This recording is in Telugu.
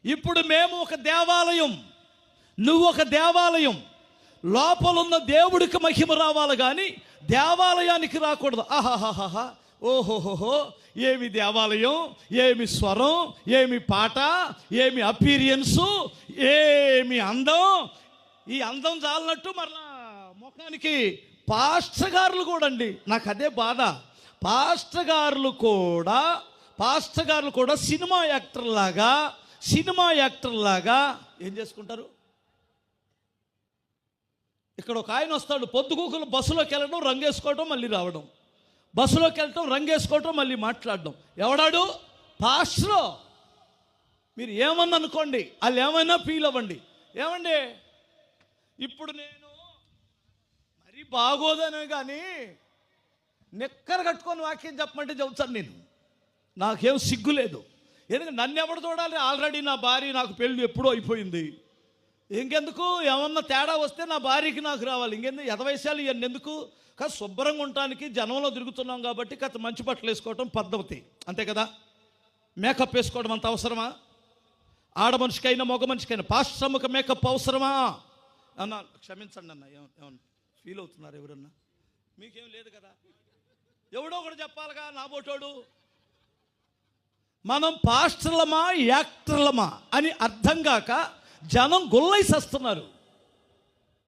ఇప్పుడు మేము ఒక దేవాలయం, నువ్వు ఒక దేవాలయం. లోపలున్న దేవుడికి మహిమ రావాలి కానీ దేవాలయానికి రాకూడదు. ఆహాహాహా, ఓహోహోహో, ఏమి దేవాలయం, ఏమి స్వరం, ఏమి పాట, ఏమి అపీరియన్సు, ఏమి అందం. ఈ అందం చాలినట్టు మరలా ముఖానికి పాస్టర్ గారులు కూడా అండి, నాకు అదే బాధ. పాస్టర్ గారులు కూడా సినిమా యాక్టర్ లాగా ఏం చేసుకుంటారు. ఇక్కడ ఒక ఆయన వస్తాడు, పొద్దుగూకులు బస్సులోకి వెళ్ళడం, రంగేసుకోవటం, మళ్ళీ రావడం, బస్సులోకి వెళ్ళటం, రంగేసుకోవటం, మళ్ళీ మాట్లాడడం. ఎవడాడు? పాస్టర్. మీరు ఏమన్నా అనుకోండి, వాళ్ళు ఏమైనా ఫీల్ అవ్వండి. ఏమండి, ఇప్పుడు నేను మరీ బాగోదనే కానీ నిక్కర కట్టుకొని వాక్యం చెప్పమంటే చెబుతాను. నేను నాకేం సిగ్గు లేదు. ఎందుకంటే నన్ను ఎవడు చూడాలి? ఆల్రెడీ నా భార్య, నాకు పెళ్ళి ఎప్పుడో అయిపోయింది. ఇంకెందుకు? ఏమన్నా తేడా వస్తే నా భార్యకి నాకు రావాలి. ఇంకెందుకు ఎదవైశాలు ఇవన్నీ ఎందుకు? కాదు, శుభ్రంగా ఉండటానికి జనంలో తిరుగుతున్నాం కాబట్టి కాస్త మంచి బట్టలు వేసుకోవటం పద్ధతి, అంతే కదా. మేకప్ వేసుకోవడం అంత అవసరమా? ఆడ మనిషికైనా మగ మనిషికైనా పాశ్రమిక మేకప్ అవసరమా అన్న? క్షమించండి అన్న, ఏమన్నా ఫీల్ అవుతున్నారు ఎవరన్నా? మీకేం లేదు కదా. ఎవడో ఒకటి చెప్పాలిగా, నా బోటోడు. మనం పాస్టర్లమా యాక్టర్లమా అని అర్థం కాక జనం గొల్లైసేస్తున్నారు.